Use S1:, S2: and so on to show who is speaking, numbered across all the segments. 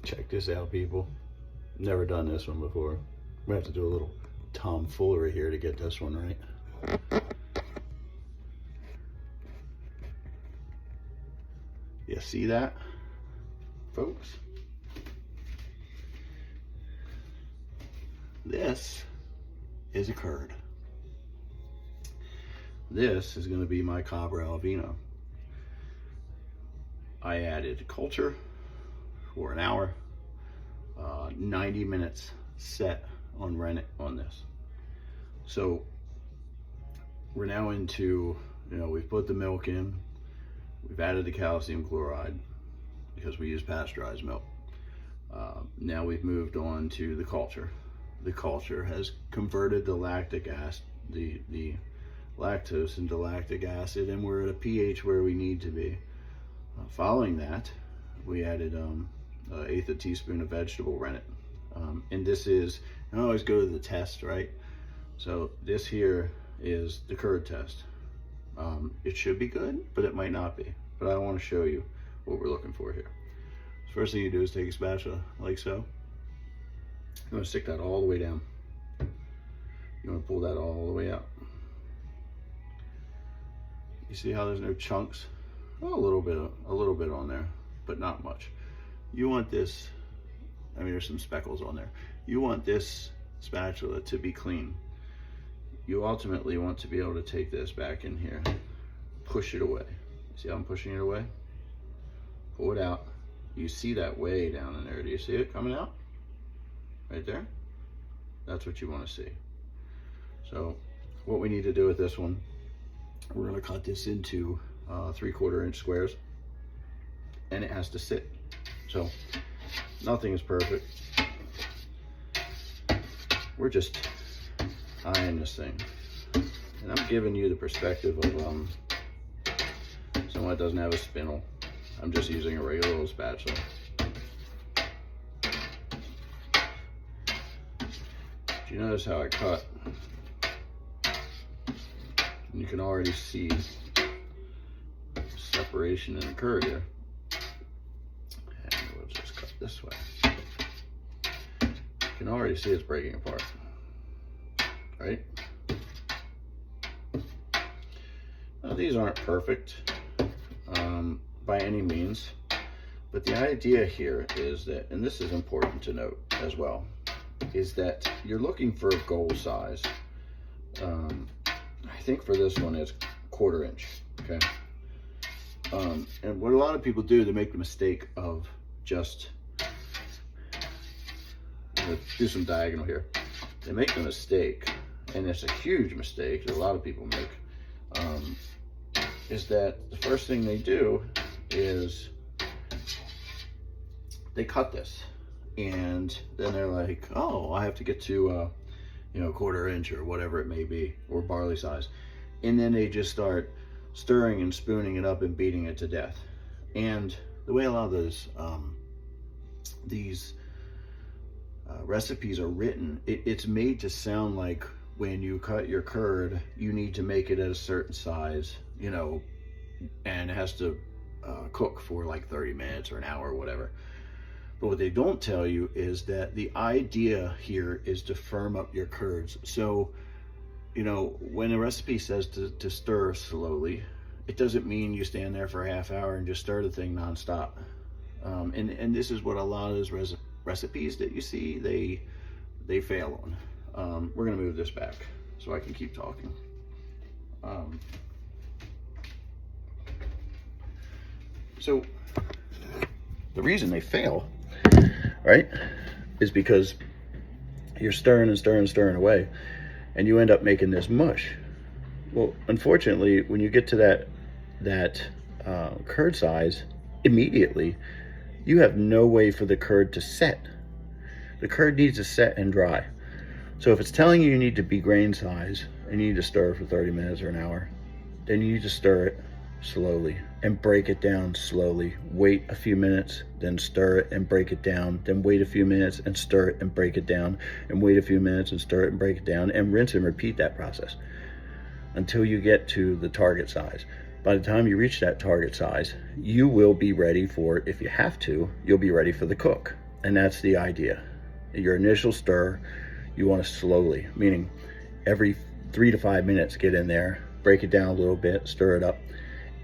S1: Check this out, people. Never done this one before. We have to do a little tomfoolery here to get this one right. You see that, folks? This is a curd. This is going to be my Cabra Alvino. I added culture for an hour, 90 minutes set on rennet on this. So we're now into, we've put the milk in, we've added the calcium chloride because we use pasteurized milk. Now we've moved on to the culture. The culture has converted the lactic acid, the lactose into lactic acid, and we're at a pH where we need to be. Following that, we added an eighth of a teaspoon of vegetable rennet. And this is, I always go to the test, right? So this here is the curd test. It should be good, but it might not be. But I want to show you what we're looking for here. So first thing you do is take a spatula, like so. You want to stick that all the way down. You want to pull that all the way out. You see how there's no chunks? Oh, a little bit on there, but not much. You want this, there's some speckles on there. You want this spatula to be clean. You ultimately want to be able to take this back in here, push it away. See how I'm pushing it away? Pull it out. You see that way down in there. Do you see it coming out? Right there? That's what you want to see. So what we need to do with this one, we're going to cut this into 3/4 inch squares, and it has to sit. So nothing is perfect. We're just eyeing this thing, and I'm giving you the perspective of someone that doesn't have a spindle. I'm just using a regular little spatula. Do you notice how I cut? And you can already see separation in the curd here. And we'll just cut this way. You can already see it's breaking apart, right? Now, these aren't perfect by any means, but the idea here is that, and this is important to note as well, is that you're looking for a goal size. I think for this one it's 1/4 inch, okay? And what a lot of people do, they make the mistake of just, I'm gonna do some diagonal here. They make the mistake, and it's a huge mistake that a lot of people make, is that the first thing they do is they cut this, and then they're like, oh, I have to get to 1/4 inch or whatever it may be, or barley size, and then they just start stirring and spooning it up and beating it to death. And the way a lot of these recipes are written, it's made to sound like when you cut your curd, you need to make it at a certain size, and it has to cook for like 30 minutes or an hour or whatever. But what they don't tell you is that the idea here is to firm up your curds. So, when a recipe says to stir slowly, it doesn't mean you stand there for a half hour and just stir the thing nonstop. And this is what a lot of those recipes that you see, they fail on. We're gonna move this back so I can keep talking. So the reason they fail, right, is because you're stirring and stirring and stirring away, and you end up making this mush. Well, unfortunately, when you get to that curd size, immediately you have no way for the curd to set. The curd needs to set and dry. So if it's telling you need to be grain size and you need to stir for 30 minutes or an hour, then you need to stir it slowly and break it down slowly. Wait a few minutes, then stir it and break it down, then wait a few minutes and stir it and break it down, and wait a few minutes and stir it and break it down, and rinse and repeat that process until you get to the target size. By the time you reach that target size, you will be ready for, if you have to, you'll be ready for the cook. And that's the idea. Your initial stir, you want to slowly, meaning every 3 to 5 minutes, get in there, break it down a little bit, stir it up,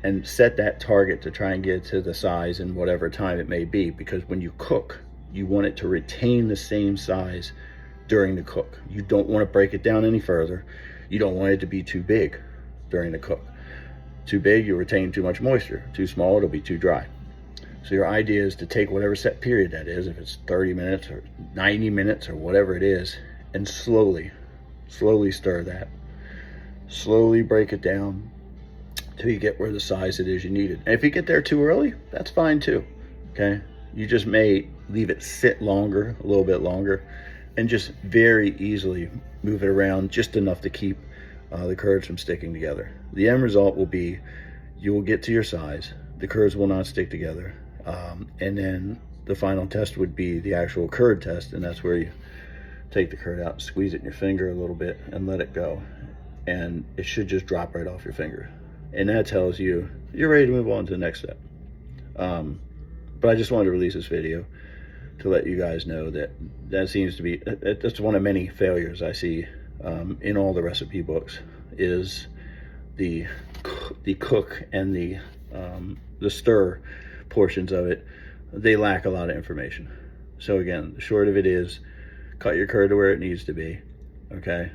S1: and set that target to try and get to the size in whatever time it may be. Because when you cook, you want it to retain the same size during the cook. You don't want to break it down any further. You don't want it to be too big during the cook. Too big, you retain too much moisture. Too small, it'll be too dry. So your idea is to take whatever set period that is, if it's 30 minutes or 90 minutes or whatever it is, and slowly stir that. Slowly break it down till you get where the size it is you need it. And if you get there too early, that's fine too, okay? You just may leave it sit longer, a little bit longer, and just very easily move it around just enough to keep the curds from sticking together. The end result will be you will get to your size, the curds will not stick together, and then the final test would be the actual curd test, and that's where you take the curd out, squeeze it in your finger a little bit, and let it go. And it should just drop right off your finger. And that tells you you're ready to move on to the next step. But I just wanted to release this video to let you guys know that seems to be, that's one of many failures I see in all the recipe books, is the cook and the stir portions of it. They lack a lot of information. So again, the short of it is, cut your curd to where it needs to be, okay?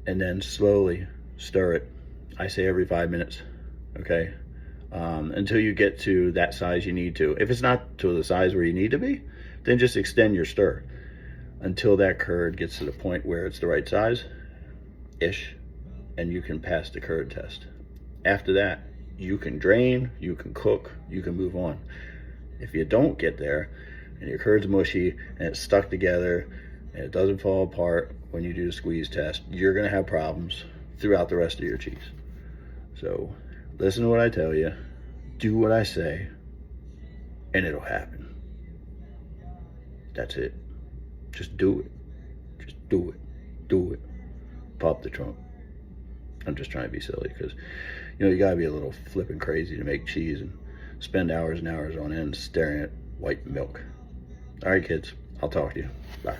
S1: And then slowly stir it. I say every 5 minutes, okay? Until you get to that size you need to. If it's not to the size where you need to be, then just extend your stir until that curd gets to the point where it's the right size-ish, and you can pass the curd test. After that, you can drain, you can cook, you can move on. If you don't get there, and your curd's mushy, and it's stuck together, and it doesn't fall apart when you do the squeeze test, you're gonna have problems throughout the rest of your cheese. So listen to what I tell you, do what I say, and it'll happen. That's it. Just do it. Just do it. Do it. Pop the trunk. I'm just trying to be silly because, you know, you gotta be a little flipping crazy to make cheese and spend hours and hours on end staring at white milk. All right, kids, I'll talk to you. Bye.